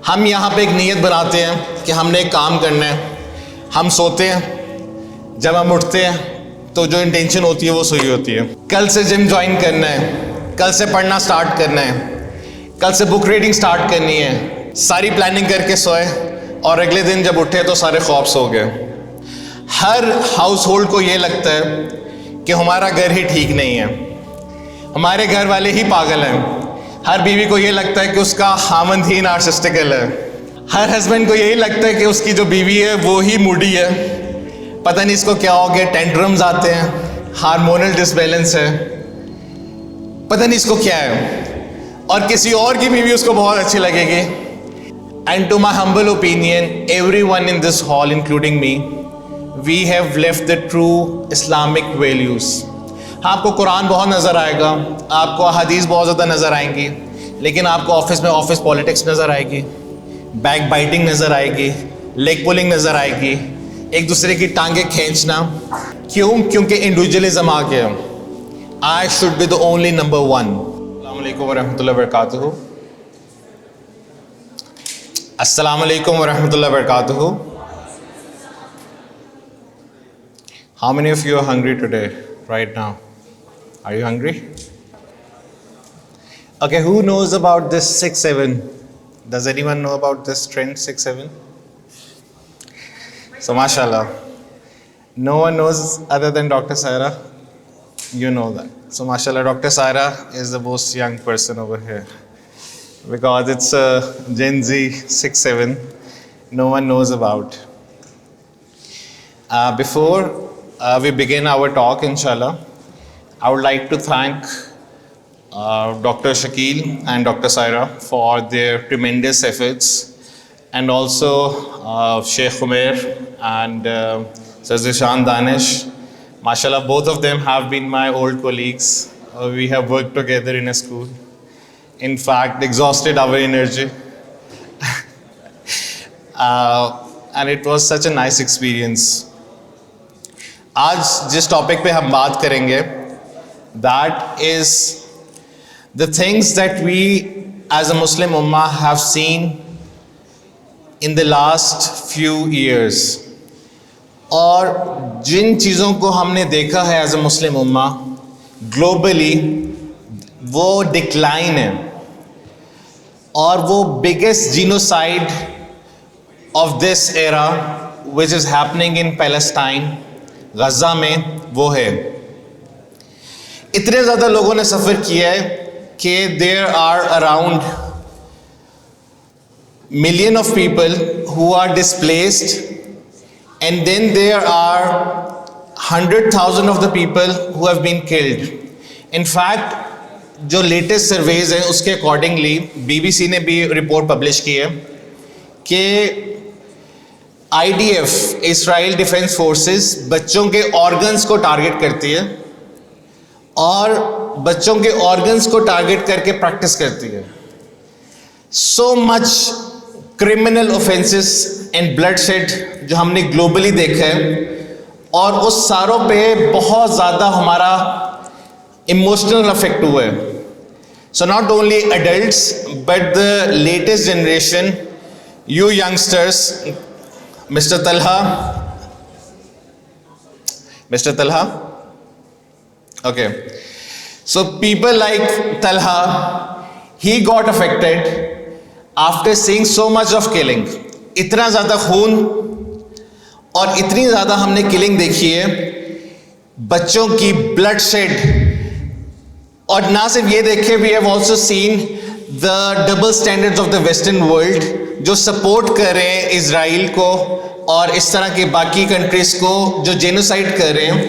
हम यहाँ पे एक नीयत बनाते हैं कि हमने एक काम करना है, हम सोते हैं, जब हम उठते हैं तो जो इंटेंशन होती है वो सोई होती है। कल से जिम ज्वाइन करना है, कल से पढ़ना स्टार्ट करना है, कल से बुक रीडिंग स्टार्ट करनी है, सारी प्लानिंग करके सोए और अगले दिन जब उठे तो सारे ख्वाब सो गए। हर हाउस होल्ड को ये लगता है कि हमारा घर ही ठीक नहीं है, हमारे घर वाले ही पागल हैं। हर बीवी को ये लगता है कि उसका हामंद ही नार्सिसिस्टिकल है। हर हस्बैंड को यही लगता है कि उसकी जो बीवी है वो ही मूडी है, पता नहीं इसको क्या हो गया, टेंट्रम्स आते हैं, हार्मोनल डिसबैलेंस है, पता नहीं इसको क्या है। और किसी और की बीवी उसको बहुत अच्छी लगेगी। And to my humble opinion, everyone in this hall including me, we have left the true Islamic values. आपको कुरान बहुत नज़र आएगा, आपको हदीस बहुत ज़्यादा नज़र आएंगी, लेकिन आपको ऑफिस में ऑफिस पॉलिटिक्स नज़र आएगी, बैक बाइटिंग नज़र आएगी, लेग पुलिंग नज़र आएगी, एक दूसरे की टांगे खींचना। क्यों? क्योंकि इंडिविजुअलिज्म आ गया। I should be the only number one. अस्सलाम वालेकुम वरहमतुल्लाहि वबरकातुहू। अस्सलाम वालेकुम वरहमतुल्लाहि वबरकातुहू। How many of you are hungry today, right now? Are you hungry? Okay, who knows about this 6-7? Does anyone know about this trend 6-7? So, mashallah, no one knows other than Dr. Saira. You know that. So, mashallah, Dr. Saira is the most young person over here because it's a Gen Z 6-7. No one knows about. Before we begin our talk, inshallah, I would like to thank Dr. Shakil and Dr. Saira for their tremendous efforts, and also Sheikh Umair and Sir Zishan Danish. Mashallah, both of them have been my old colleagues. We have worked together in a school. In fact, exhausted our energy. And it was such a nice experience. आज जिस topic पे हम बात करेंगे, that is the things that we as a Muslim Ummah have seen in the last few years, और जिन चीज़ों को हमने देखा है as a Muslim Ummah globally, वो डिक्लाइन है, और वो biggest genocide of this era which is happening in Palestine, गज़ा में, वो है। इतने ज़्यादा लोगों ने सफ़र किया है कि there are around million of people who are displaced, and then there are 100,000 of the people who have been killed. In fact, जो लेटेस्ट सर्वेज हैं उसके अकॉर्डिंगली BBC ने भी रिपोर्ट पब्लिश की है कि IDF, इसराइल डिफेंस फोर्सेस, बच्चों के ऑर्गन्स को टारगेट करती है और बच्चों के ऑर्गन्स को टारगेट करके प्रैक्टिस करती है। So much criminal offences and bloodshed जो हमने ग्लोबली देखा है, और उस सारों पे बहुत ज़्यादा हमारा इमोशनल अफेक्ट हुआ है। So not only adults but the latest generation, you youngsters, Mr. Talha, okay, so people like Talha, he got affected after seeing so much of killing. इतना ज़्यादा खून और इतनी ज़्यादा हमने किलिंग देखी है, बच्चों की ब्लड शेड, और ना सिर्फ ये देखे, we have also seen the double standards of the Western world जो सपोर्ट कर रहे हैं इजराइल को और इस तरह के बाकी कंट्रीज को जो जेनोसाइड कर रहे हैं।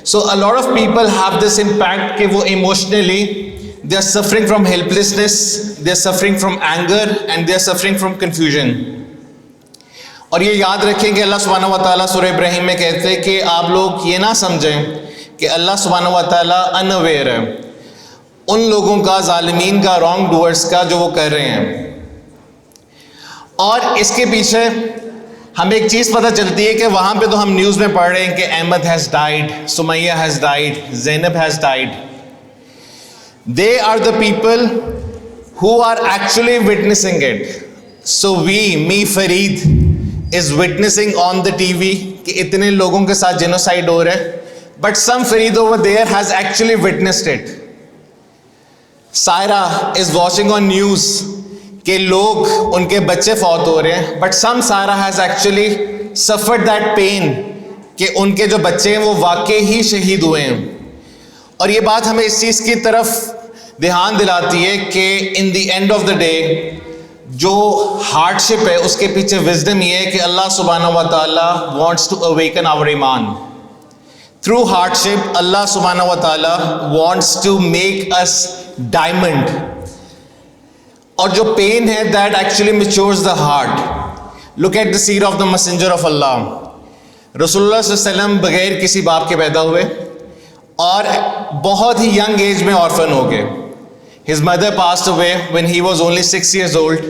So a lot of people have this impact कि वो emotionally they are suffering from helplessness, they are suffering from anger and they are suffering from confusion. और ये याद रखें कि अल्लाह सुब्हानहू व तआला सूरह इब्राहिम में कहते हैं कि आप लोग ये ना समझें कि अल्लाह सुब्हानहू व तआला अनअवेयर है उन लोगों का, जालिमीन का, रॉन्ग डूअर्स का, जो वो कर रहे हैं। और इसके पीछे हमें एक चीज़ पता चलती है कि वहाँ पे तो हम न्यूज़ में पढ़ रहे हैं कि Ahmed has died, Sumaiya has died, Zainab has died. They are the people who are actually witnessing it. So me Fareed is witnessing on the TV कि इतने लोगों के साथ genocide हो रहा है, but some Fareed over there has actually witnessed it. Saira is watching on news कि लोग उनके बच्चे फौत हो रहे हैं, but some Saira has actually suffered that pain कि उनके जो बच्चे हैं वो वाकई ही शहीद हुए हैं. और ये बात हमें इस चीज़ की तरफ ध्यान दिलाती है कि in the end of the day जो हार्डशिप है उसके पीछे विजडम ये है कि अल्लाह सुब्हानहू व तआला वांट्स टू अवेकन आवर ईमान. थ्रू हार्डशिप अल्लाह सुब्हानहू व तआला wants to make us diamond. और जो पेन है that actually matures the heart. Look at the सीर of the messenger of Allah. रसूलुल्लाह सल्लल्लाहु अलैहि वसल्लम बगैर किसी बाप के पैदा हुए और बहुत ही यंग एज में ऑर्फन हो गए. His mother passed away when he was only 6 years old,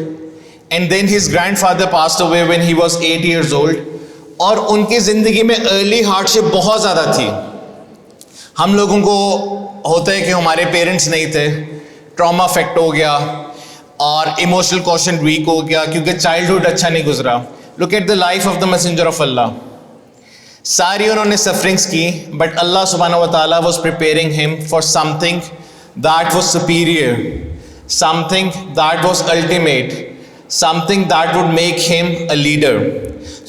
and then his grandfather passed away when he was 8 years old. और उनकी ज़िंदगी में अर्ली हार्डशिप बहुत ज़्यादा थी. हम लोगों को होता है कि हमारे पेरेंट्स नहीं थे, ट्रॉमा अफेक्ट हो गया और इमोशनल क्वेश्चन वीक हो गया क्योंकि चाइल्डहुड अच्छा नहीं गुजरा. Look at the life of the messenger of Allah. सारी उन्होंने सफरिंग्स की, बट अल्लाह सुब्हानहू व तआला was preparing him for something that was superior, something that was ultimate, something that would make him a leader.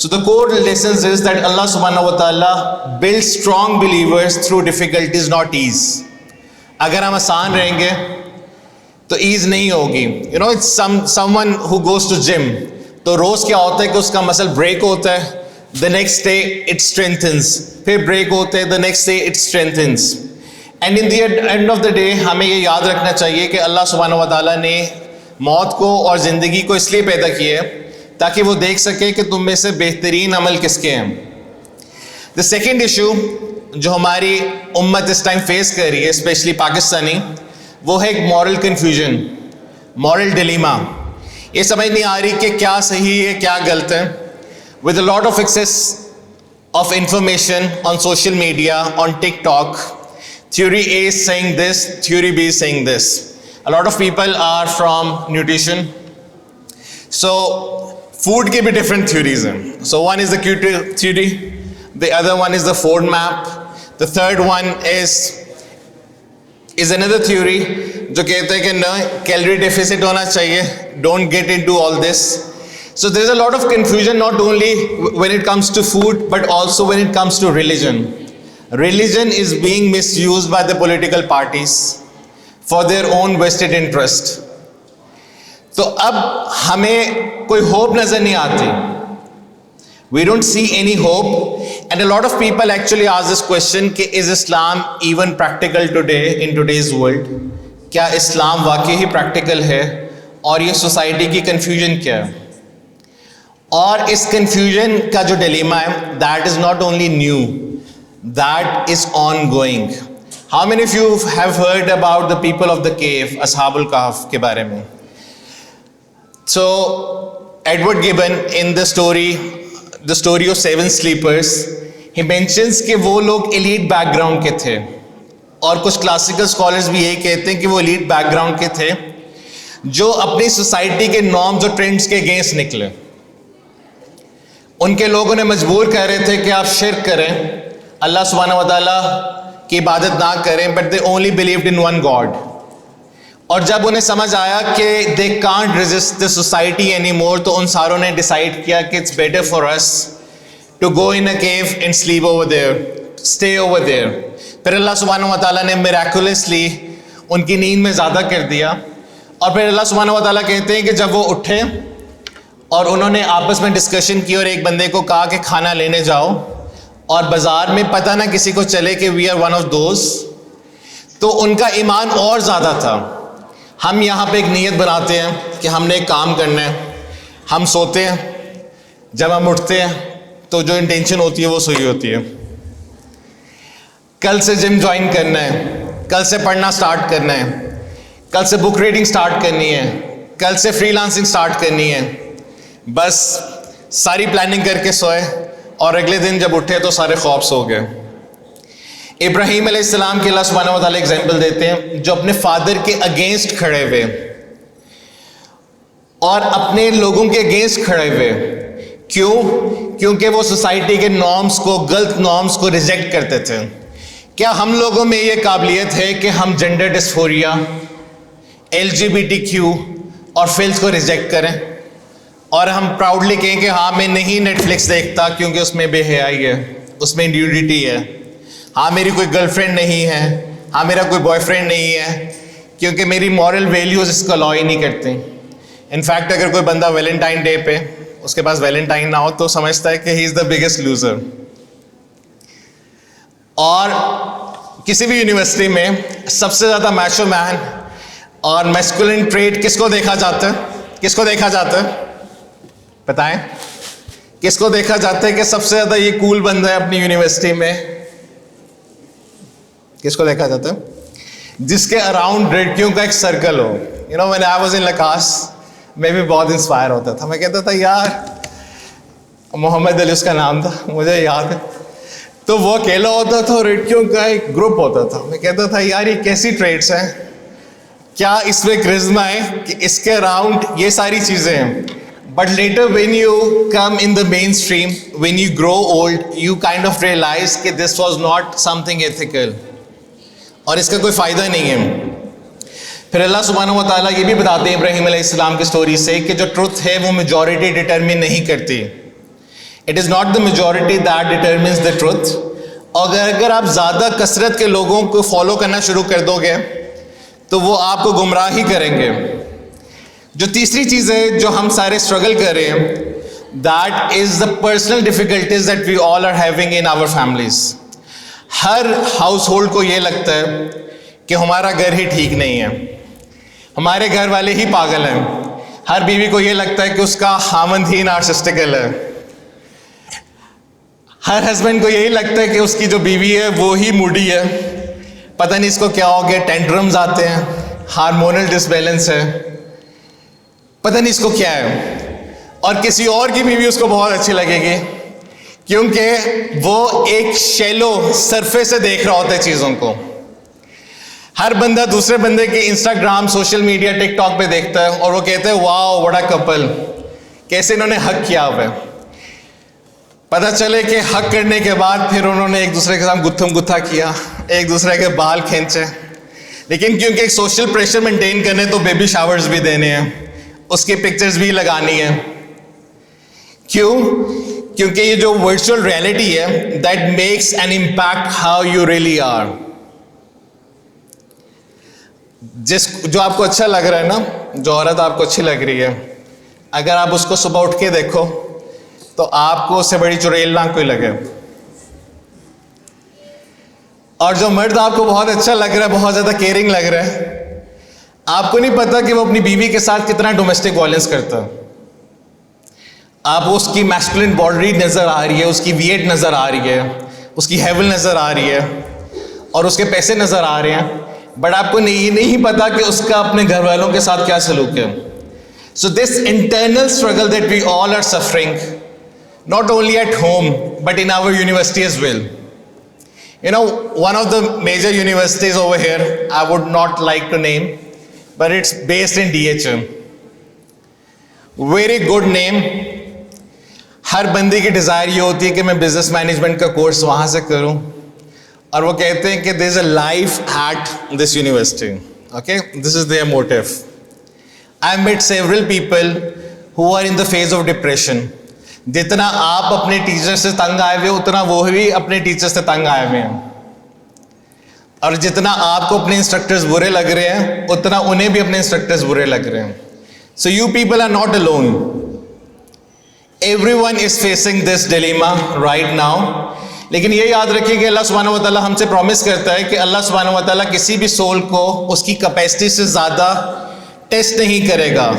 So the core lessons is that Allah subhanahu wa ta'ala builds strong believers through difficulties, not ease. अगर हम आसान रहेंगे तो ease नहीं होगी. You know, it's someone who goes to gym, तो रोज़ क्या होता है कि उसका मसल ब्रेक होता है, the next day it strengthens, फिर ब्रेक होता है, the next day it strengthens. And in the end of the day हमें ये याद रखना चाहिए कि अल्लाह सुब्हानहू व तआला ने मौत को और ज़िंदगी को इसलिए पैदा किया है ताकि वो देख सके कि तुम में से बेहतरीन अमल किसके हैं. द सेकेंड इशू जो हमारी उम्मत इस टाइम फेस कर रही है, स्पेशली पाकिस्तानी, वो है एक मॉरल कन्फ्यूजन, मॉरल डिलीमा. ये समझ नहीं आ रही कि क्या सही है क्या गलत है. With a lot of access of information on social media, on TikTok, theory A is saying this, theory B is saying this. A lot of people are from nutrition. So food can be different theories in. So one is the Q theory, the other one is the Ford map, the third one is another theory जो कहते हैं कि ना calorie deficit होना चाहिए. Don't get into all this. So there is a lot of confusion not only when it comes to food but also when it comes to religion. Religion is being misused by the political parties for their own vested interest. तो अब हमें कोई hope नजर नहीं आती. We don't see any hope, and a lot of people actually ask this question कि is Islam even practical today in today's world? क्या इस्लाम वाकई ही practical है और ये society की confusion क्या है? और इस confusion का जो dilemma है, that is not only new, that is ongoing. How many of you have heard about the people of the cave, Ashabul Kahf के बारे में? So Edward Gibbon in the story of Seven Sleepers, he mentions कि वो लोग elite background के थे और कुछ classical scholars भी यही कहते हैं कि वो elite background के थे जो अपनी society के norms और trends के against निकले. उनके लोगों ने मजबूर कर रहे थे कि आप शिर्क करें, अल्लाह सुब्हानहू व तआला की इबादत ना करें, but they only believed in one God. और जब उन्हें समझ आया कि they can't resist the society any more, तो उन सारों ने डिसाइड किया कि it's better for us to go in a cave and sleep over there, stay over there. फिर अल्लाह सुब्हानहू व तआला ने मिराकुलसली उनकी नींद में ज़्यादा कर दिया. और फिर अल्लाह सुब्हानहू व तआला कहते हैं कि जब वो उठे और उन्होंने आपस में डिस्कशन की और एक बंदे को कहा कि खाना लेने जाओ, और बाजार में पता ना किसी को चले कि we are one of those, तो उनका ईमान और ज़्यादा था. हम यहाँ पे एक नीयत बनाते हैं कि हमने एक काम करना है, हम सोते हैं, जब हम उठते हैं तो जो इंटेंशन होती है वो सही होती है. कल से जिम ज्वाइन करना है, कल से पढ़ना स्टार्ट करना है, कल से बुक रीडिंग स्टार्ट करनी है, कल से फ्रीलांसिंग स्टार्ट करनी है. बस सारी प्लानिंग करके सोए और अगले दिन जब उठे तो सारे ख्वाब सो गए. इब्राहीम अलैहिस्सलाम के अल्लाह सुब्हानहू व तआला एग्जाम्पल देते हैं जो अपने फादर के अगेंस्ट खड़े हुए. और अपने लोगों के अगेंस्ट खड़े हुए। क्यों? क्योंकि वो सोसाइटी के नॉर्म्स को, गलत नॉर्म्स को रिजेक्ट करते थे। क्या हम लोगों में ये काबिलियत है कि हम जेंडर डिस्फोरिया, LGBTQ और फिल्स को रिजेक्ट करें और हम प्राउडली कहें कि हाँ मैं नहीं नेटफ्लिक्स देखता क्योंकि उसमें बेहयाई है, उसमें न्यूडिटी है, हाँ मेरी कोई गर्लफ्रेंड नहीं है, हाँ मेरा कोई बॉयफ्रेंड नहीं है, क्योंकि मेरी मॉरल वैल्यूज इसको अलाउ ही नहीं करती। इनफैक्ट अगर कोई बंदा वैलेंटाइन डे पे उसके पास वैलेंटाइन ना हो तो समझता है कि he is the biggest loser. और किसी भी यूनिवर्सिटी में सबसे ज्यादा मैचो मैन और मैस्कुलिन ट्रेट किसको देखा जाता है? किसको देखा जाता है? बताएं, किसको देखा जाता है कि सबसे ज्यादा ये कूल बंदा है अपनी यूनिवर्सिटी में? किसको देखा जाता है? जिसके अराउंड लड़कियों का एक सर्कल हो। You know when I was in लकास मैं भी बहुत इंस्पायर होता था। मैं कहता था यार, मोहम्मद अली उसका नाम था, मुझे याद है, तो वो अकेला होता था और लड़कियों का एक ग्रुप होता था। मैं कहता था यार ये कैसी ट्रेड्स हैं, क्या इसमें क्रिज्मा है कि इसके अराउंड ये सारी चीजें हैं। But later when you come in the mainstream, when you grow old, you kind of realise कि this was not something ethical और इसका कोई फायदा नहीं है। फिर अल्लाह सुब्हानहू व तआला ये भी बताते हैं इब्राहीम अलैहिस्सलाम की स्टोरी से कि जो ट्रुथ है वो मेजॉरिटी डिटरमिन नहीं करती। It is not the majority that determines the truth. और अगर आप ज़्यादा कसरत के लोगों को फॉलो करना शुरू कर दोगे तो वो आपको गुमराह ही करेंगे। जो तीसरी चीज़ है जो हम सारे स्ट्रगल कर रहे हैं, that is the personal difficulties that we all are having in our families. हर हाउस होल्ड को ये लगता है कि हमारा घर ही ठीक नहीं है, हमारे घर वाले ही पागल हैं। हर बीवी को ये लगता है कि उसका खामंद ही नार्सिसिस्टिकल है। हर हस्बैंड को यही लगता है कि उसकी जो बीवी है वो ही मूडी है, पता नहीं इसको क्या हो गया, टेंट्रम्स आते हैं, हार्मोनल डिसबैलेंस है, पता नहीं इसको क्या है। और किसी और की बीवी उसको बहुत अच्छी लगेगी क्योंकि वो एक शैलो सरफेस से देख रहा होता है चीज़ों को। हर बंदा दूसरे बंदे के इंस्टाग्राम, सोशल मीडिया, टिकटॉक पे देखता है और वो कहते हैं वाओ व्हाट अ कपल, कैसे इन्होंने हक किया हुआ है। पता चले कि हक करने के बाद फिर उन्होंने एक दूसरे के साथ गुत्थम गुत्था किया, एक दूसरे के बाल खींचे, लेकिन क्योंकि एक सोशल प्रेशर मेंटेन करने तो बेबी शावर्स भी देने हैं, उसकी पिक्चर्स भी लगानी है। क्यों? क्योंकि ये जो वर्चुअल रियलिटी है that makes an impact how you really are. जो आपको अच्छा लग रहा है ना, जो औरत आपको अच्छी लग रही है, अगर आप उसको सुबह उठ के देखो तो आपको उससे बड़ी चुड़ैल ना कोई लगे। और जो मर्द आपको बहुत अच्छा लग रहा है, बहुत ज्यादा केयरिंग लग रहा है, आपको नहीं पता कि वो अपनी बीवी के साथ कितना डोमेस्टिक वायलेंस करता है। आप उसकी मैस्कुलिन बॉडी नजर आ रही है, उसकी वियट नजर आ रही है, उसकी हेवल नजर आ रही है और उसके पैसे नजर आ रहे हैं, बट आपको नहीं पता कि उसका अपने घर वालों के साथ क्या सलूक है। So this internal struggle that we all are suffering, not only at home but in our university as well. You know, one of the major universities over here, I would not like to name, but it's based in DHM. Very good name. हर बंदे की Dzire ये होती है कि मैं business management का course वहां से करूं, और वो कहते हैं कि there is a life at this university. Okay, this is their motive. I met several people who are in the phase of depression. जितना आप अपने टीचर से तंग आए हुए उतना वो भी अपने टीचर से तंग आए हुए हैं, और जितना आपको अपने इंस्ट्रक्टर्स बुरे लग रहे हैं उतना उन्हें भी अपने इंस्ट्रक्टर्स बुरे लग रहे हैं। So you people are not alone, everyone is facing this dilemma right now. लेकिन ये याद रखिए कि अल्लाह सुब्हानहू व तआला हमसे प्रॉमिस करता है कि अल्लाह सुब्हानहू व तआला किसी भी सोल को उसकी कैपेसिटी से ज्यादा टेस्ट नहीं करेगा।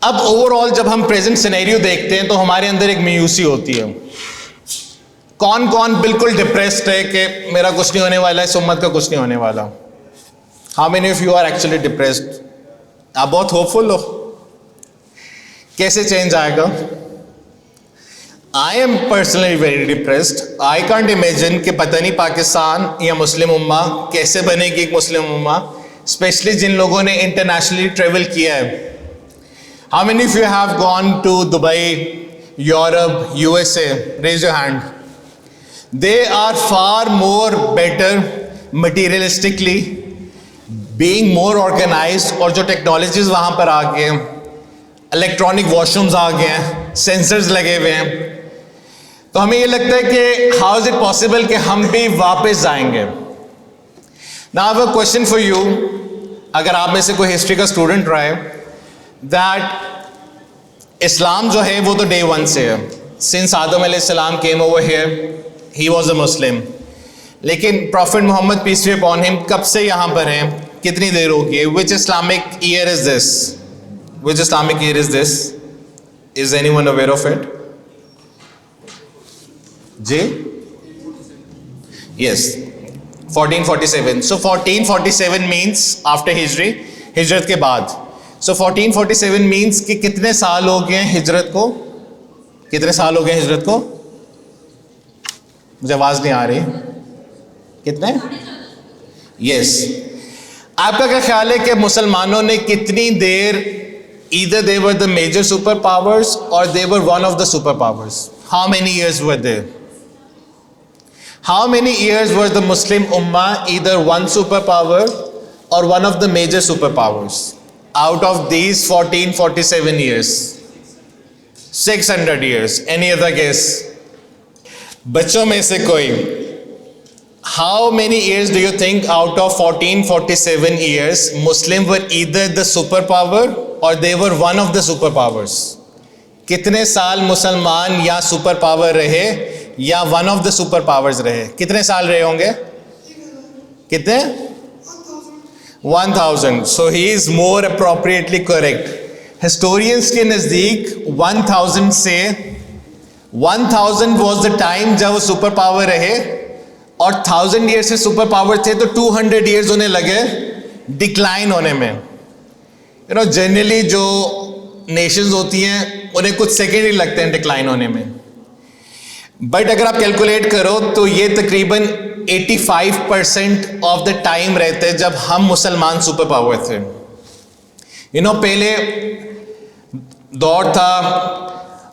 अब ओवरऑल जब हम प्रेजेंट सिनेरियो देखते हैं तो हमारे अंदर एक मायूसी होती है। कौन कौन बिल्कुल डिप्रेस्ड है कि मेरा कुछ नहीं होने वाला है, इस उम्मत का कुछ नहीं होने वाला? How many of you are actually depressed? आप बहुत होपफुल हो। कैसे चेंज आएगा? I am personally very depressed. I can't imagine कि पता नहीं पाकिस्तान या मुस्लिम उम्मा कैसे बनेगी एक मुस्लिम उम्मा स्पेशली जिन लोगों ने इंटरनेशनली ट्रेवल किया है. How many of you have gone to Dubai, Europe, USA? Raise your hand. They are far more better materialistically, being more organised. और जो टेक्नोलॉजीज वहाँ पर आ गए हैं, इलेक्ट्रॉनिक वॉशरूम्स आ गए हैं, सेंसर्स लगे हुए हैं, तो हमें ये लगता है कि हाउ इज इट पॉसिबल कि हम भी वापस जाएंगे. Now I have a question for you. अगर आप में से कोई हिस्ट्री का स्टूडेंट रहा है, दैट इस्लाम जो है वो तो डे वन से है. सिंस आदम अलैहिस्सलाम came over here, he was a Muslim. लेकिन prophet Muhammad peace be upon him कब से यहाँ पर हैं, कितनी देर हो गई? Which Islamic year is this? Which Islamic year is this? Is anyone aware of it? J? Yes, 1447. So 1447 means after Hijri, हिजरत के बाद. So 1447 means कि कितने साल हो गए हिजरत को? कितने साल हो गए हिजरत को? मुझे आवाज नहीं आ रही. कितने? Yes. आपका क्या ख्याल है कि मुसलमानों ने कितनी देर, either they were the major superpowers or they were one of the superpowers? How many years were there? How many years were the Muslim Ummah either one superpower or one of the major superpowers? Out of these 1447 years, 600 years. Any other guess? बच्चों में से कोई, how many years do you think out of 1447 years Muslim were either the superpower और they were one of the superpowers? कितने साल मुसलमान या super power रहे या one of the super powers रहे? कितने साल रहे होंगे? कितने? 1000. So he is more appropriately correct. Historians के नज़दीक 1000 से 1000 वॉज द टाइम जब वो सुपर पावर रहे, और 1000 ईयर से सुपर पावर थे, तो 200 ईयर्स उन्हें लगे डिक्लाइन होने में. जनरली जो नेशंस होती हैं उन्हें कुछ सेकेंड ही लगते हैं डिक्लाइन होने में. बट अगर आप कैलकुलेट करो तो ये तकरीबन 85% ऑफ द टाइम रहते हैं जब हम मुसलमान सुपर पावर थे. पहले दौर था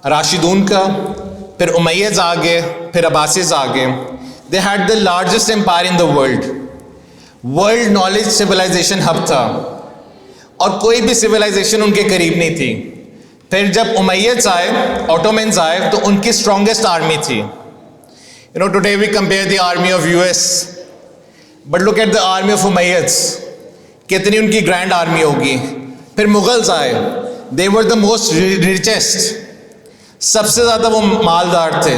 राशिदून का, फिर उमैय्यद आ गए, फिर अब्बासिद आ गए. They had the largest empire in the world. World knowledge civilisation hub था, और कोई भी सिविलाइजेशन उनके करीब नहीं थी. फिर जब उमैय्यद्स आए, ऑटोमन्स आए, तो उनकी स्ट्रॉन्गेस्ट आर्मी थी. Today we compare the army of US, but look at the army of Umayyads. कितनी उनकी ग्रैंड आर्मी होगी. फिर मुगल्स आए, they were the most richest, सबसे ज़्यादा वो मालदार थे.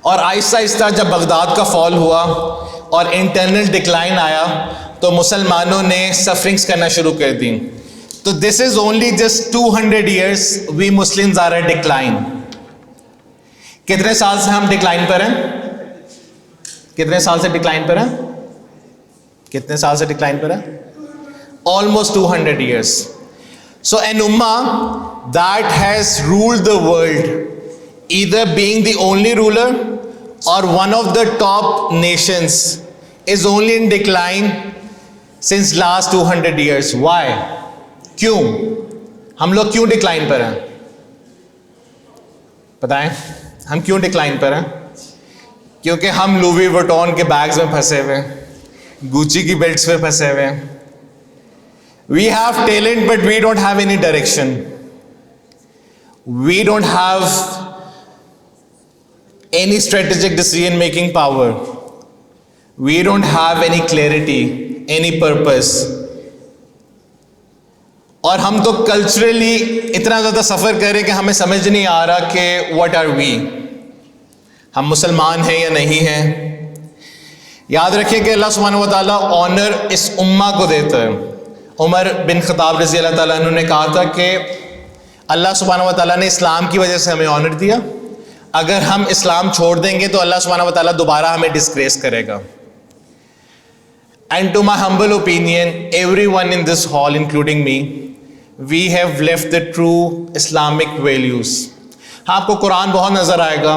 और आहिस्ता आहिस्ता जब बगदाद का फॉल हुआ और इंटरनल डिक्लाइन आया, तो मुसलमानों ने सफरिंग्स करना शुरू कर दी. तो this is only just 200 years we Muslims are at decline. कितने साल से हम डिक्लाइन पर हैं? कितने साल से डिक्लाइन पर हैं? कितने साल से डिक्लाइन पर हैं? Almost 200 years. सो एन उम्मा that has ruled the world, either being the only ruler or one of the top nations, is only in decline since last 200 years. Why? क्यों? हम लोग क्यों डिक्लाइन पर हैं? बताएं, हम क्यों डिक्लाइन पर हैं? क्योंकि हम लुई वुइटन के बैग्स में फंसे हुए हैं, गुची की बेल्ट्स में फंसे हुए हैं. We have talent but we don't have any direction. We don't have any strategic decision making power. We don't have any clarity, any purpose. और हम तो कल्चरली इतना ज़्यादा सफ़र करें कि हमें समझ नहीं आ रहा कि व्हाट आर वी, हम मुसलमान हैं या नहीं हैं. याद रखें कि अल्लाह सुब्हानहू व तआला ऑनर इस उम्मा को देता है. उमर बिन खत्ताब रज़ी अल्लाह तआला अन्हु ने कहा था कि अल्लाह सुब्हानहू व तआला ने इस्लाम की वजह से हमें ऑनर दिया, अगर हम इस्लाम छोड़ देंगे तो अल्लाह सुब्हानहू व तआला दोबारा हमें डिस्ग्रेस करेगा. And to my humble opinion, everyone in this hall including me, we have left the true Islamic values. आपको कुरान बहुत नज़र आएगा,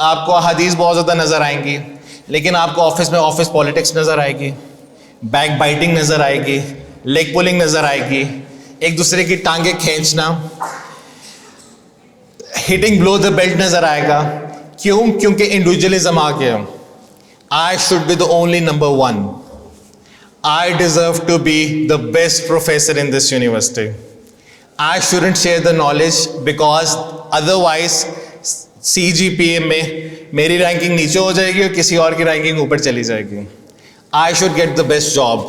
आपको हदीस बहुत ज़्यादा नज़र आएंगी, लेकिन आपको ऑफिस में ऑफिस पॉलिटिक्स नज़र आएगी, बैक बाइटिंग नज़र आएगी, लेग पुलिंग नज़र आएगी, एक दूसरे की टांगे खींचना, हिटिंग ब्लो द बेल्ट नज़र आएगा। क्यों? क्योंकि इंडिविजुअलिज्म आ गया। I should be the only number one, I deserve to be the best professor in this university. I shouldn't share the knowledge because otherwise CGPA में मेरी रैंकिंग नीचे हो जाएगी और किसी और की रैंकिंग ऊपर चली जाएगी। I should get the best job.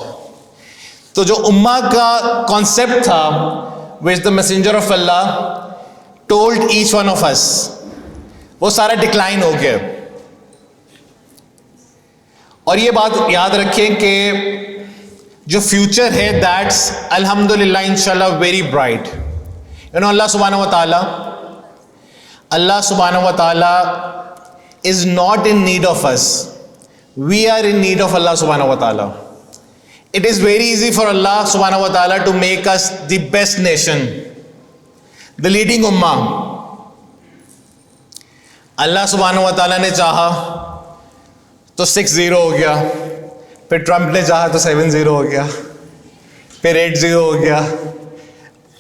तो जो उम्मा का कॉन्सेप्ट था which the messenger of Allah told each one of us, वो सारा डिक्लाइन हो गया। और ये बात याद रखें कि जो फ्यूचर है दैट्स अल्हम्दुलिल्लाह इंशाल्लाह very bright. You know Allah सुब्हानहू व ताला is not in need of us, we are in need of Allah सुब्हानहू व ताला। It is very easy for Allah सुब्हानहू व ताला to make us the best nation, the leading उम्मा। अल्लाह सुब्हानहू व ताला ने चाहा तो 6-0 हो गया, फिर ट्रंप ने चाहा तो 7-0 हो गया, फिर 8-0 हो गया,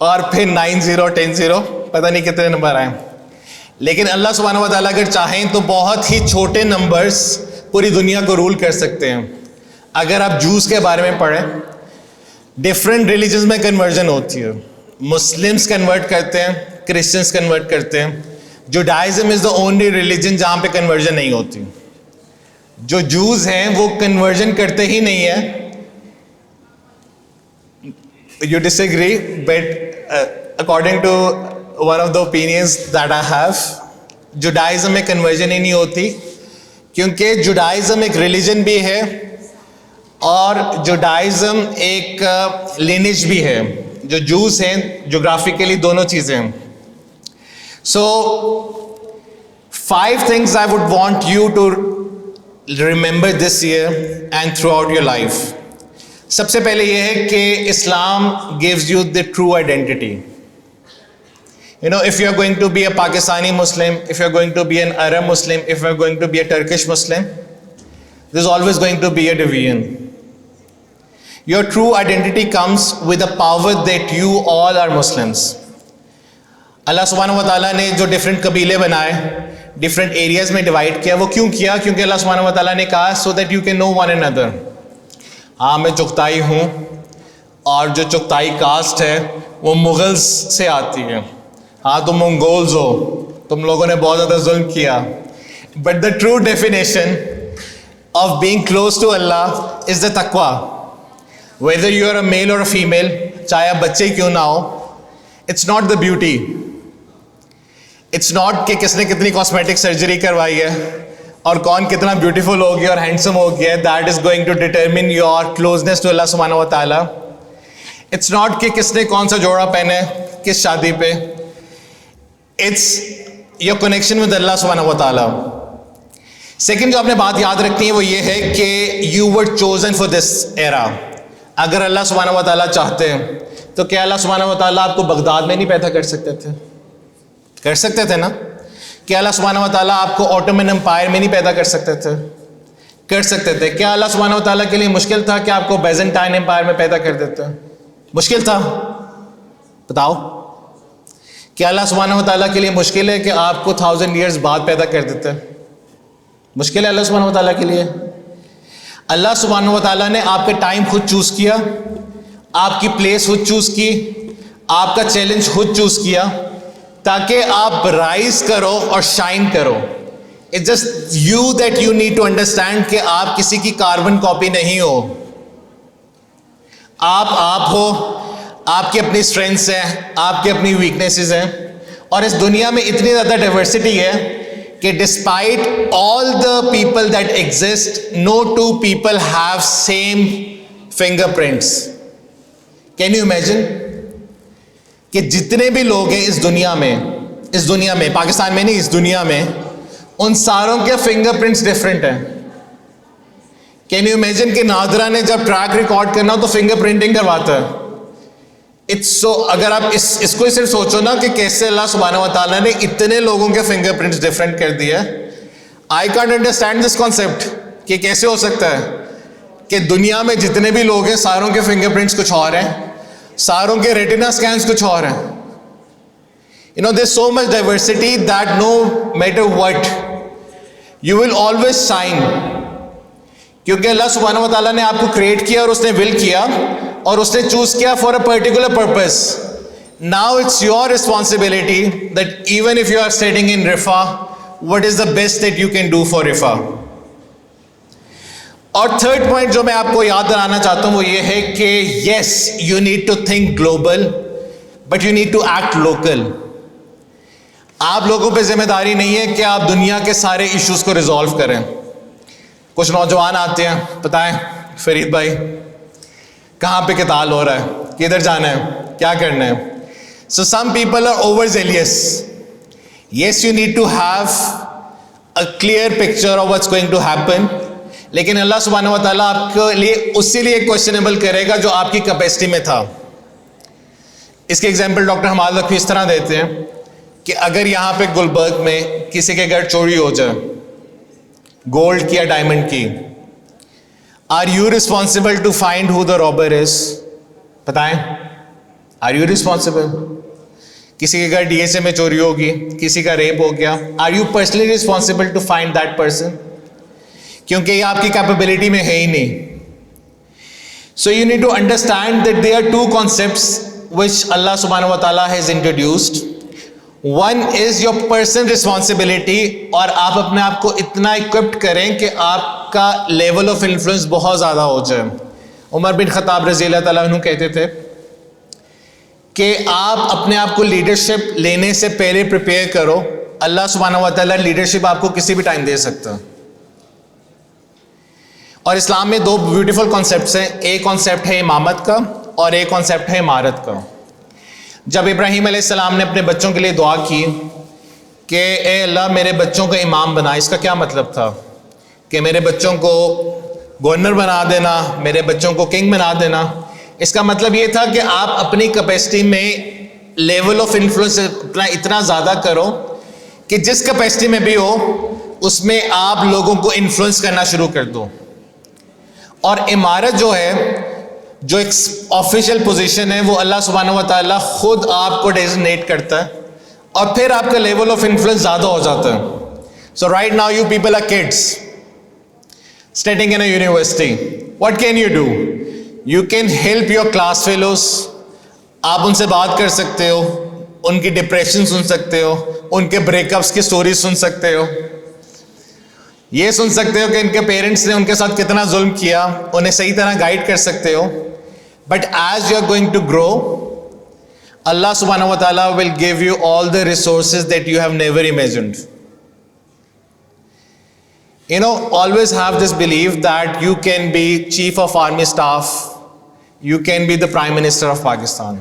और फिर 9-0, 10-0, पता नहीं कितने नंबर आए। लेकिन अल्लाह सुब्हानहू व तआला अगर चाहें तो बहुत ही छोटे नंबर्स पूरी दुनिया को रूल कर सकते हैं। अगर आप जूस के बारे में पढ़ें, डिफरेंट रिलीजन्स में कन्वर्जन होती है। मुस्लिम्स कन्वर्ट करते हैं, क्रिश्चियंस कन्वर्ट करते हैं। Judaism is the only religion जहाँ पे कन्वर्जन नहीं होती। जो जूस हैं वो कन्वर्जन करते ही नहीं है। You disagree, but according to one of the opinions that I have, Judaism में कन्वर्जन ही नहीं होती, क्योंकि जुडाइज्म एक रिलीजन भी है और जुडाइज्म एक लिनेज भी है। जो जूस हैं जोग्राफिकली दोनों चीज़ें हैं। सो 5 things I would want you to remember this year and throughout your life. सबसे पहले ये है कि इस्लाम gives you the true identity. You know, if you are going to be a Pakistani Muslim, if you are going to be an Arab Muslim, if you are going to be a Turkish Muslim, there's always going to be a division. Your true identity comes with the power that you all are Muslims. अल्लाह सुब्हानहू व तआला ने जो different कबीले बनाए, different areas में divide किया, वो क्यों किया? क्योंकि अल्लाह सुब्हानहू व तआला ने कहा so that you can know one another. हाँ, मैं चुगताई हूँ, और जो चुगताई कास्ट है वो मुगल्स से आती है। हाँ, तुम मंगोल्स हो, तुम लोगों ने बहुत ज़्यादा जुल्म किया, but the true definition of being close to Allah is the तकवा। Whether you are a male और अ फीमेल, चाहे आप बच्चे क्यों ना हो, it's not the beauty, it's not कि किसने कितनी कॉस्मेटिक सर्जरी करवाई है और कौन कितना ब्यूटीफुल हो गया और हैंडसम हो गया, that is going to determine your closeness to Allah सुब्हानहू व तआला। इट्स नॉट कि किसने कौन सा जोड़ा पहने किस शादी पे, इट्स योर कनेक्शन विद अल्लाह सुब्हानहू व तआला। सेकेंड जो आपने बात याद रखनी है वो ये है कि you were chosen for this era. अगर अल्लाह सुब्हानहू व तआला चाहते हैं तो क्या अल्लाह सुब्हानहू व तआला आपको बगदाद में नहीं पैदा कर सकते थे? कर सकते थे ना। क्या अल्लाह सुब्हानहू व तआला आपको ऑटोमन एम्पायर में नहीं पैदा कर सकते थे? कर सकते थे। क्या अल्लाह सुब्हानहू व तआला के लिए मुश्किल था कि आपको बैजेंटाइन एम्पायर में पैदा कर देते? मुश्किल था? बताओ। क्या अल्लाह सुब्हानहू व तआला के लिए मुश्किल है कि आपको 1000 ईयर्स बाद पैदा कर देते? मुश्किल है अल्लाह सुब्हानहू व तआला के लिए? अल्लाह सुब्हानहू व तआला ने आपका टाइम खुद चूज किया, आपकी प्लेस खुद चूज की, आपका चैलेंज खुद चूज किया, ताकि आप राइज करो और शाइन करो। It's just you that you need to understand कि आप किसी की कार्बन कॉपी नहीं हो। आप हो, आपकी अपनी स्ट्रेंथ्स हैं, आपकी अपनी वीकनेसेस हैं, और इस दुनिया में इतनी ज़्यादा डाइवर्सिटी है कि despite all the people that exist, no two people have same fingerprints. Can you imagine कि जितने भी लोग हैं इस दुनिया में, पाकिस्तान में नहीं, इस दुनिया में, उन सारों के फिंगरप्रिंट्स डिफरेंट हैं। कैन यू इमेजिन कि नादरा ने जब ट्रैक रिकॉर्ड करना हो तो फिंगरप्रिंटिंग करवाता है। इट्स सो, अगर आप इसको सिर्फ सोचो ना कि कैसे अल्लाह सुब्हानहू व तआला ने इतने लोगों के फिंगरप्रिंट्स डिफरेंट कर दिए। I can't understand this concept कि कैसे हो सकता है कि दुनिया में जितने भी लोग हैं सारों के फिंगरप्रिंट्स कुछ और हैं, सारों के रेटिना स्कैन्स कुछ और हैं. You know, there's so much diversity that no matter what, you will always shine. क्योंकि अल्लाह सुब्हानहू व तआला ने आपको क्रिएट किया और उसने विल किया और उसने चूज किया for a particular purpose. Now it's your responsibility that even if you are studying in RIFA, what is the best that you can do for RIFA. और थर्ड पॉइंट जो मैं आपको याद दिलाना चाहता हूं वो ये है कि yes, you need to think global, but you need to act local. आप लोगों पे जिम्मेदारी नहीं है कि आप दुनिया के सारे इश्यूज को रिजॉल्व करें. कुछ नौजवान आते हैं, बताएं फरीद भाई कहाँ पे किताल हो रहा है, किधर जाना है, क्या करना है. So some people are overzealous. Yes, you need to have a clear picture of what's going to happen. लेकिन अल्लाह सुब्हानहू व तआला आपके लिए उसी लिए क्वेश्चनेबल करेगा जो आपकी कैपेसिटी में था. इसके एग्जाम्पल डॉक्टर हमाद लखवी इस तरह देते हैं कि अगर यहाँ पे गुलबर्ग में किसी के घर चोरी हो जाए गोल्ड की या डायमंड की, are you responsible to find who the robber is? बताएं, आर यू रिस्पॉन्सिबल? किसी के घर डीएसए में चोरी होगी, किसी का रेप हो गया, are you personally responsible to find that person? क्योंकि ये आपकी कैपेबिलिटी में है ही नहीं. So you need to understand that there are two concepts which Allah सुब्हानहू व तआला has introduced. One is your personal responsibility, और आप अपने आप को इतना इक्विप्ड करें कि आपका लेवल ऑफ इन्फ्लुएंस बहुत ज़्यादा हो जाए. उमर बिन खत्ताब रज़ी अल्लाह तआला अन्हु कहते थे कि आप अपने आप को लीडरशिप लेने से पहले प्रिपेयर करो. अल्लाह सुब्हानहू व तआला लीडरशिप आपको किसी भी टाइम दे सकता है. और इस्लाम में दो ब्यूटीफुल कॉन्सेप्ट्स हैं. एक कॉन्सेप्ट है इमामत का और एक कॉन्सेप्ट है इमारत का. जब इब्राहीम अलैहिस्सलाम ने अपने बच्चों के लिए दुआ की कि ए अल्लाह मेरे बच्चों को इमाम बना, इसका क्या मतलब था? कि मेरे बच्चों को गवर्नर बना देना, मेरे बच्चों को किंग बना देना. इसका मतलब ये था कि आप अपनी कैपेसिटी में लेवल ऑफ इन्फ्लुएंस इतना ज़्यादा करो कि जिस कैपेसिटी में भी हो उसमें आप लोगों को इन्फ्लुएंस करना शुरू कर दो. और इमारत जो है, जो एक ऑफिशियल पोजीशन है, वो अल्लाह सुब्हानहू व तआला खुद आपको डेजिग्नेट करता है और फिर आपका लेवल ऑफ इन्फ्लुएंस ज़्यादा हो जाता है. So right now you people are kids studying in a university. What can you do? You can help your class fellows. आप उनसे बात कर सकते हो, उनकी डिप्रेशन सुन सकते हो, उनके ब्रेकअप्स की स्टोरी सुन सकते हो, ये सुन सकते हो कि इनके पेरेंट्स ने उनके साथ कितना जुल्म किया, उन्हें सही तरह गाइड कर सकते हो. But as you are going to grow, Allah सुब्हानहू व तआला will give you all the resources that you have never imagined. You know, always have this belief that you can be chief of army staff, you can be the prime minister of Pakistan.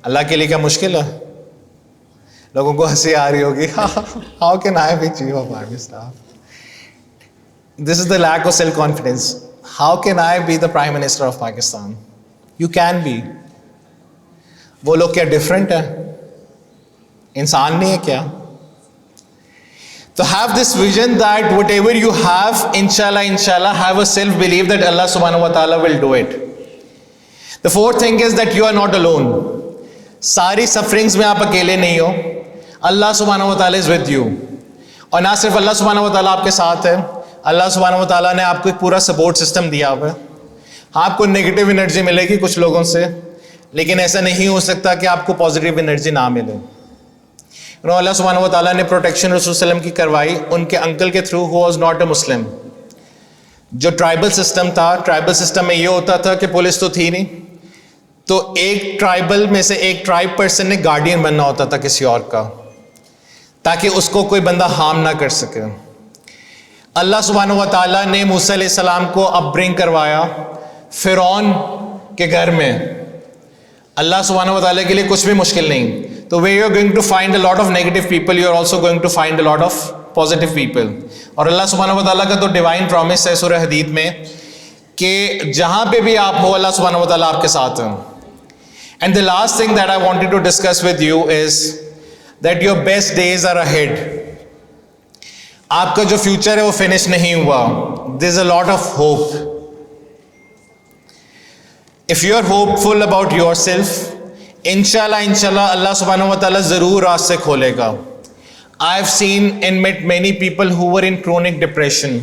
अल्लाह के लिए क्या मुश्किल है? लोगों को हंसी आ रही होगी. How can I be chief of army staff? This is the lack of self-confidence. How can I be the prime minister of Pakistan? You can be. वो लोग क्या डिफरेंट है? इंसान नहीं है क्या? So have this vision that whatever you have, inshallah, have a self-belief that Allah subhanahu wa ta'ala will do it. The fourth thing is that you are not alone. सारी sufferings में आप अकेले नहीं हो. अल्लाह सुब्हानहू व तआला इज विद यू. और ना सिर्फ अल्लाह सुब्हानहू व तआला आपके साथ है, अल्लाह सुब्हानहू व तआला ने आपको एक पूरा सपोर्ट सिस्टम दिया हुआ है. हाँ, आपको नेगेटिव एनर्जी मिलेगी कुछ लोगों से, लेकिन ऐसा नहीं हो सकता कि आपको पॉजिटिव एनर्जी ना मिले. अल्लाह सुब्हानहू व तआला ने प्रोटेक्शन रसूल सल्लल्लाहु अलैहि वसल्लम की करवाई उनके अंकल के through, who was not a Muslim. जो ट्राइबल सिस्टम था, ट्राइबल सिस्टम में ये होता था कि पुलिस तो थी नहीं, तो एक ट्राइबल में से एक ट्राइब पर्सन ने गार्डियन बनना होता था किसी और का, ताकि उसको कोई बंदा हार्म ना कर सके. अल्लाह सुब्हानहू व तआला ने मूसा अलैहिस्सलाम को अपब्रिंग करवाया फिरौन के घर में. अल्लाह सुब्हानहू व तआला के लिए कुछ भी मुश्किल नहीं. तो वे you are going to find a lot of negative people, you are also going to find a lot of positive people. और अल्लाह सुब्हानहू व तआला का तो डिवाइन प्रॉमिस है सूरह हदीद में कि जहां पे भी आप हो अल्लाह सुब्हानहू व तआला आपके साथ हैं. And the last thing that I wanted to discuss with you is that your best days are ahead. आपका जो फ्यूचर है वो फिनिश नहीं हुआ. there's a lot of hope. If you are hopeful about yourself, inshallah Allah subhanahu wa ta'ala zarur raaste kholega. I've seen and met many people who were in chronic depression.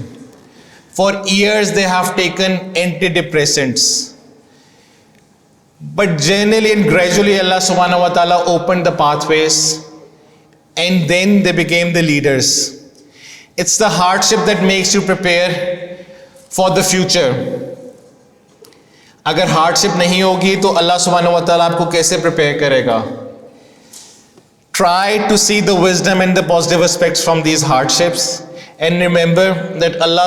For years they have taken antidepressants, but generally and gradually Allah subhanahu wa ta'ala opened the pathways, and then they became the leaders. It's the hardship that makes you prepare for the future. अगर hardship नहीं होगी तो अल्लाह सुब्हानहू व तआला आपको कैसे prepare करेगा? Try to see the wisdom and the positive aspects from these hardships, and remember that Allah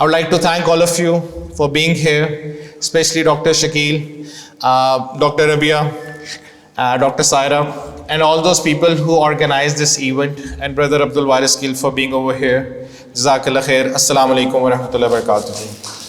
I would like to thank all of you for being here, especially Dr. Shakil, Dr. Rabia, Dr. Saira, and all those people who organized this event, and Brother Abdul Waris Gil for being over here. Jazakallah khair. Assalamu alaikum wa rahmatullahi wa barakatuh.